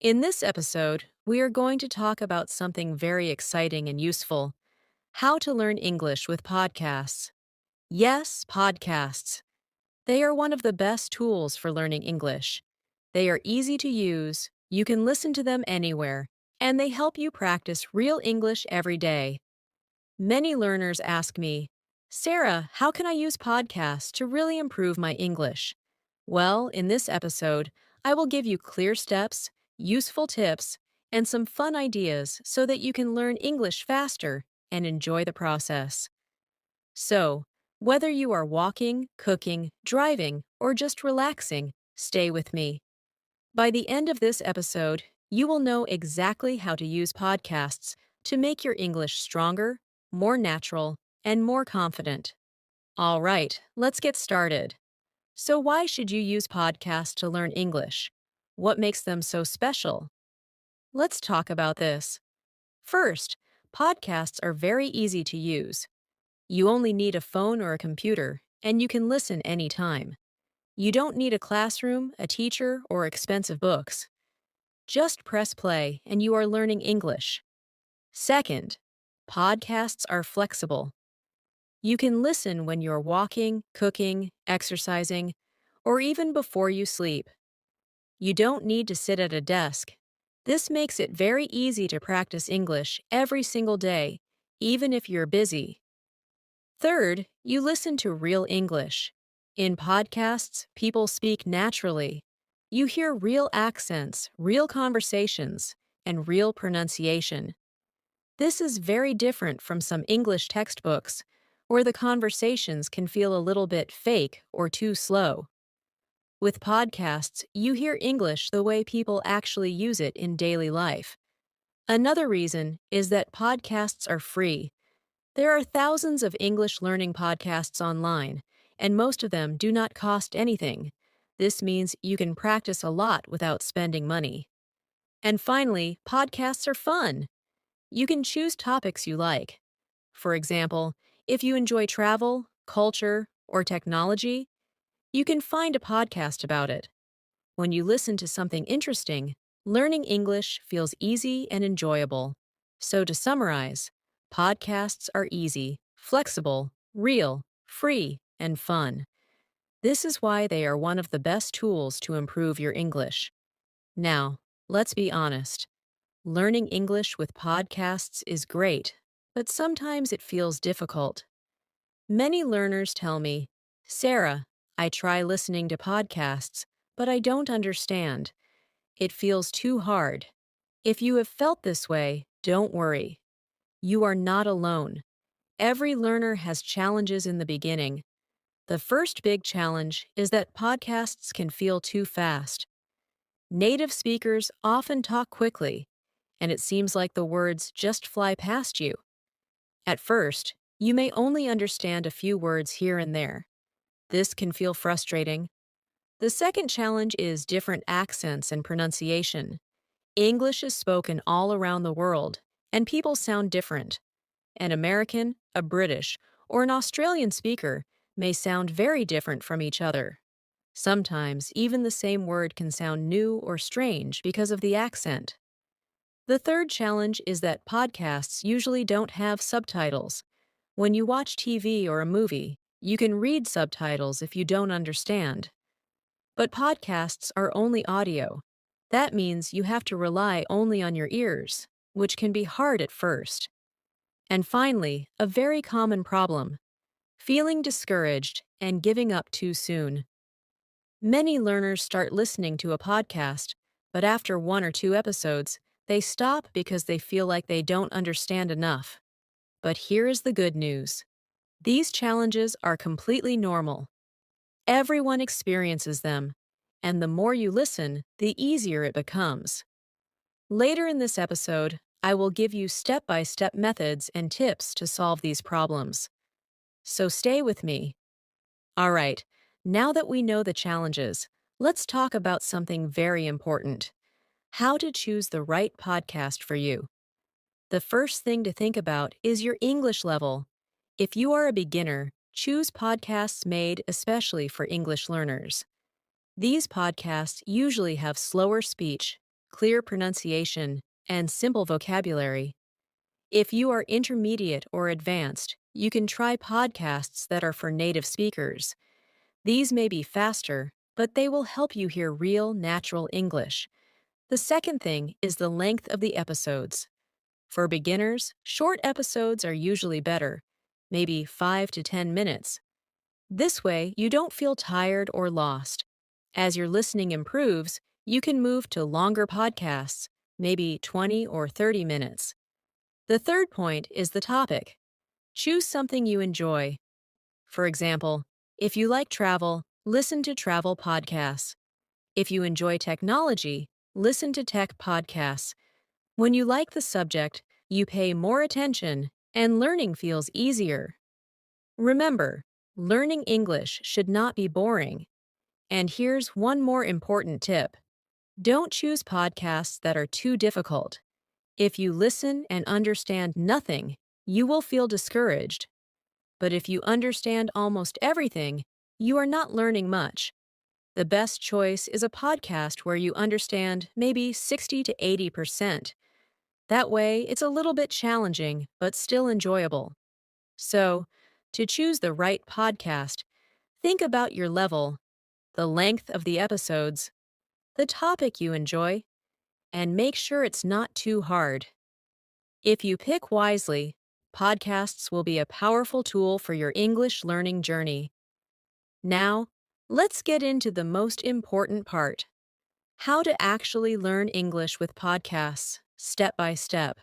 In this episode, we are going to talk about something very exciting and useful: how to learn English with podcasts. Yes, podcasts. They are one of the best tools for learning English. They are easy to use, you can listen to them anywhere, and they help you practice real English every day. Many learners ask me, "Sarah, how can I use podcasts to really improve my English?" Well, in this episode, I will give you clear steps, useful tips, and some fun ideas so that you can learn English faster and enjoy the process. So, whether you are walking, cooking, driving, or just relaxing, stay with me. By the end of this episode, you will know exactly how to use podcasts to make your English stronger, more natural, and more confident. All right, let's get started. So, why should you use podcasts to learn English? What makes them so special? Let's talk about this. First, podcasts are very easy to use. You only need a phone or a computer, and you can listen anytime. You don't need a classroom, a teacher, or expensive books. Just press play and you are learning English. Second, podcasts are flexible. You can listen when you're walking, cooking, exercising, or even before you sleep. You don't need to sit at a desk. This makes it very easy to practice English every single day, even if you're busy. Third, you listen to real English. In podcasts, people speak naturally. You hear real accents, real conversations, and real pronunciation. This is very different from some English textbooks, where the conversations can feel a little bit fake or too slow. With podcasts, you hear English the way people actually use it in daily life. Another reason is that podcasts are free. There are thousands of English learning podcasts online, and most of them do not cost anything. This means you can practice a lot without spending money. And finally, podcasts are fun. You can choose topics you like. For example, if you enjoy travel, culture, or technology, you can find a podcast about it. When you listen to something interesting, learning English feels easy and enjoyable. So, to summarize, podcasts are easy, flexible, real, free, and fun. This is why they are one of the best tools to improve your English. Now, let's be honest. Learning English with podcasts is great, but sometimes it feels difficult. Many learners tell me, "Sarah, I try listening to podcasts, but I don't understand. It feels too hard." If you have felt this way, don't worry. You are not alone. Every learner has challenges in the beginning. The first big challenge is that podcasts can feel too fast. Native speakers often talk quickly, and it seems like the words just fly past you. At first, you may only understand a few words here and there. This can feel frustrating. The second challenge is different accents and pronunciation. English is spoken all around the world, and people sound different. An American, a British, or an Australian speaker may sound very different from each other. Sometimes, even the same word can sound new or strange because of the accent. The third challenge is that podcasts usually don't have subtitles. When you watch TV or a movie, you can read subtitles if you don't understand. But podcasts are only audio. That means you have to rely only on your ears, which can be hard at first. And finally, a very common problem: feeling discouraged and giving up too soon. Many learners start listening to a podcast, but after one or two episodes, they stop because they feel like they don't understand enough. But here is the good news: these challenges are completely normal. Everyone experiences them, and the more you listen, the easier it becomes. Later in this episode, I will give you step-by-step methods and tips to solve these problems. So stay with me. All right, now that we know the challenges, let's talk about something very important: how to choose the right podcast for you. The first thing to think about is your English level. If you are a beginner, choose podcasts made especially for English learners. These podcasts usually have slower speech, clear pronunciation, and simple vocabulary. If you are intermediate or advanced, you can try podcasts that are for native speakers. These may be faster, but they will help you hear real, natural English. The second thing is the length of the episodes. For beginners, short episodes are usually better, maybe 5 to 10 minutes. This way, you don't feel tired or lost. As your listening improves, you can move to longer podcasts, maybe 20 or 30 minutes. The third point is the topic. Choose something you enjoy. For example, if you like travel, listen to travel podcasts. If you enjoy technology, listen to tech podcasts. When you like the subject, you pay more attention and learning feels easier. Remember, learning English should not be boring. And here's one more important tip. Don't choose podcasts that are too difficult. If you listen and understand nothing, you will feel discouraged. But if you understand almost everything, you are not learning much. The best choice is a podcast where you understand maybe 60 to 80%. That way, it's a little bit challenging, but still enjoyable. So, to choose the right podcast, think about your level, the length of the episodes, the topic you enjoy, and make sure it's not too hard. If you pick wisely, podcasts will be a powerful tool for your English learning journey. Now, let's get into the most important part: how to actually learn English with podcasts, step by step.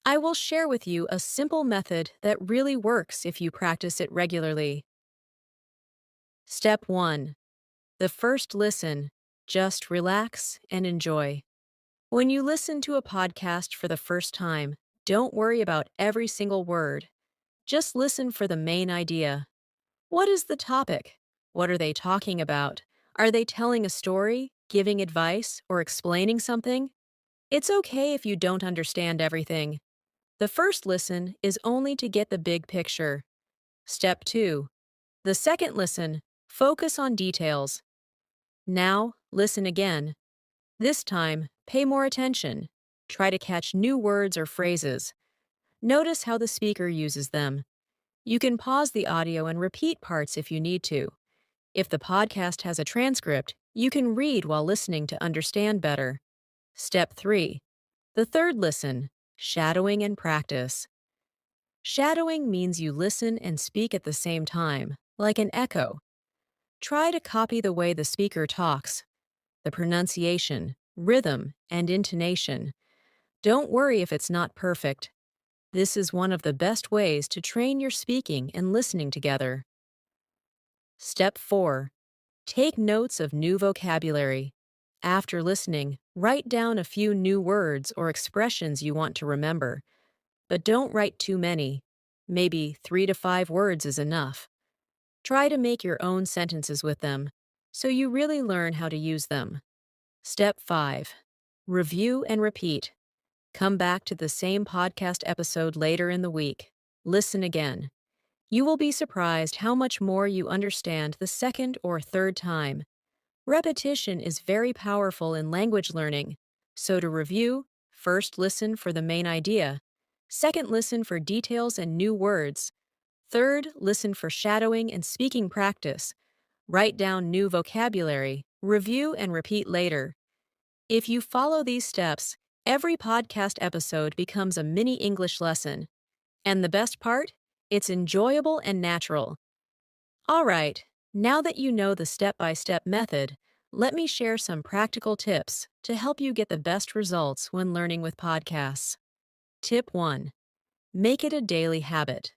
I will share with you a simple method that really works if you practice it regularly. Step 1. The first listen. Just relax and enjoy. When you listen to a podcast for the first time, don't worry about every single word. Just listen for the main idea. What is the topic? What are they talking about? Are they telling a story, giving advice, or explaining something? It's okay if you don't understand everything. The first listen is only to get the big picture. Step 2. The second listen, focus on details. Now, listen again. This time, pay more attention. Try to catch new words or phrases. Notice how the speaker uses them. You can pause the audio and repeat parts if you need to. If the podcast has a transcript, you can read while listening to understand better. Step 3. The third listen, shadowing and practice. Shadowing means you listen and speak at the same time, like an echo. Try to copy the way the speaker talks, the pronunciation, rhythm, and intonation. Don't worry if it's not perfect. This is one of the best ways to train your speaking and listening together. Step 4. Take notes of new vocabulary. After listening, write down a few new words or expressions you want to remember. But don't write too many. Maybe 3 to 5 words is enough. Try to make your own sentences with them, so you really learn how to use them. Step 5. Review and repeat. Come back to the same podcast episode later in the week. Listen again. You will be surprised how much more you understand the second or third time. Repetition is very powerful in language learning. So to review, first listen for the main idea. Second, listen for details and new words. Third, listen for shadowing and speaking practice. Write down new vocabulary. Review and repeat later. If you follow these steps, every podcast episode becomes a mini English lesson. And the best part? It's enjoyable and natural. All right, now that you know the step-by-step method, let me share some practical tips to help you get the best results when learning with podcasts. Tip 1. Make it a daily habit.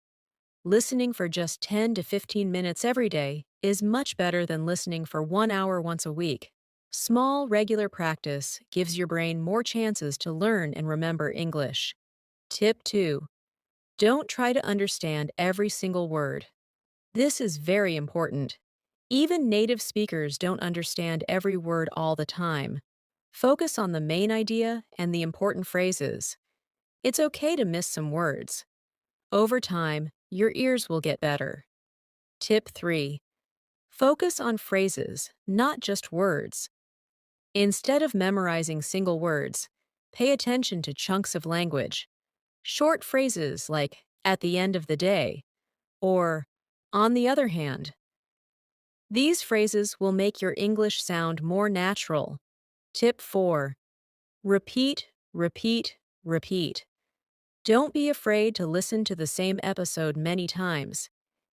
Listening for just 10 to 15 minutes every day is much better than listening for 1 hour once a week. Small, regular practice gives your brain more chances to learn and remember English. Tip 2. Don't try to understand every single word. This is very important. Even native speakers don't understand every word all the time. Focus on the main idea and the important phrases. It's okay to miss some words. Over time, your ears will get better. Tip 3. Focus on phrases, not just words. Instead of memorizing single words, pay attention to chunks of language. Short phrases like at the end of the day or on the other hand. These phrases will make your English sound more natural. Tip 4. Repeat, repeat, repeat. Don't be afraid to listen to the same episode many times.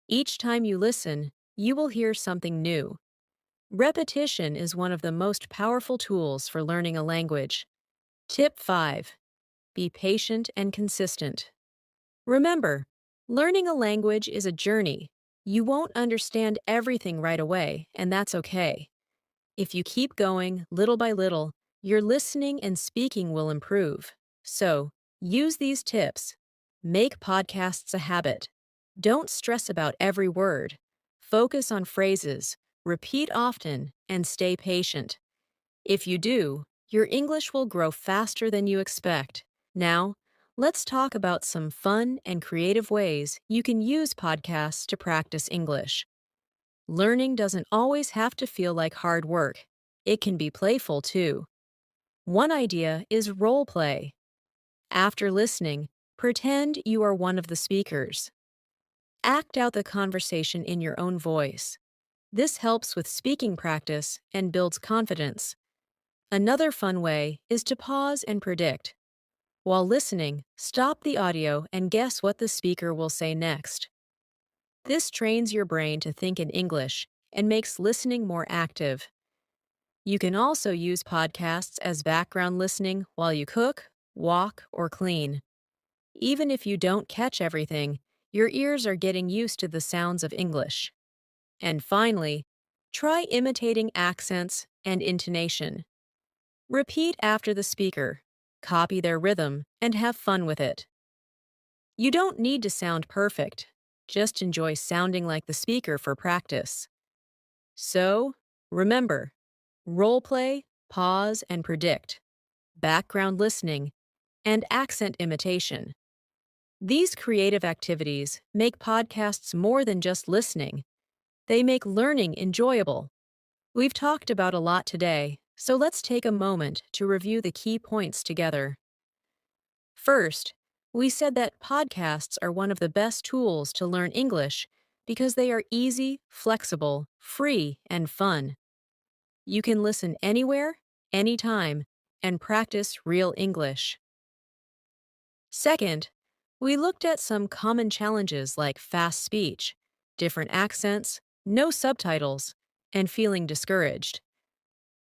Each time you listen, you will hear something new. Repetition is one of the most powerful tools for learning a language. Tip 5. Be patient and consistent. Remember, learning a language is a journey. You won't understand everything right away, and that's okay. If you keep going, little by little, your listening and speaking will improve. So, use these tips. Make podcasts a habit. Don't stress about every word. Focus on phrases, repeat often, and stay patient. If you do, your English will grow faster than you expect. Now, let's talk about some fun and creative ways you can use podcasts to practice English. Learning doesn't always have to feel like hard work. It can be playful too. One idea is role play. After listening, pretend you are one of the speakers. Act out the conversation in your own voice. This helps with speaking practice and builds confidence. Another fun way is to pause and predict. While listening, stop the audio and guess what the speaker will say next. This trains your brain to think in English and makes listening more active. You can also use podcasts as background listening while you cook, walk, or clean. Even if you don't catch everything, your ears are getting used to the sounds of English. And finally, try imitating accents and intonation. Repeat after the speaker, copy their rhythm, and have fun with it. You don't need to sound perfect. Just enjoy sounding like the speaker for practice. So, remember, role play, pause and predict, background listening, and accent imitation. These creative activities make podcasts more than just listening. They make learning enjoyable. We've talked about a lot today, so let's take a moment to review the key points together. First, we said that podcasts are one of the best tools to learn English because they are easy, flexible, free, and fun. You can listen anywhere, anytime, and practice real English. Second, we looked at some common challenges like fast speech, different accents, no subtitles, and feeling discouraged.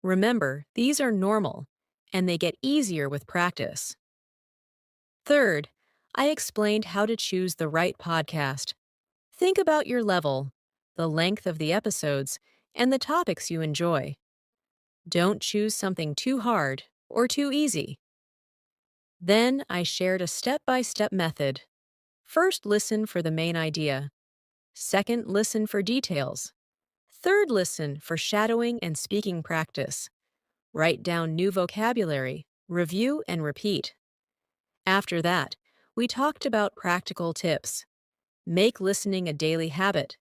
Remember, these are normal, and they get easier with practice. Third, I explained how to choose the right podcast. Think about your level, the length of the episodes, and the topics you enjoy. Don't choose something too hard or too easy. Then I shared a step-by-step method. First, listen for the main idea. Second, listen for details. Third, listen for shadowing and speaking practice. Write down new vocabulary, review, and repeat. After that, we talked about practical tips. Make listening a daily habit.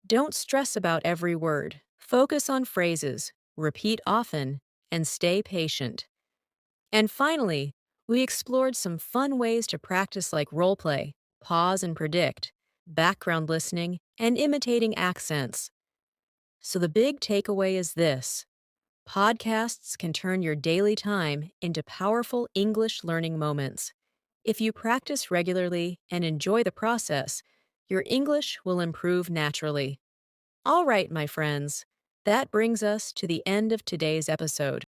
Don't stress about every word. Focus on phrases, repeat often, and stay patient. And finally, we explored some fun ways to practice like role play, pause and predict, background listening, and imitating accents. So the big takeaway is this. Podcasts can turn your daily time into powerful English learning moments. If you practice regularly and enjoy the process, your English will improve naturally. All right, my friends, that brings us to the end of today's episode.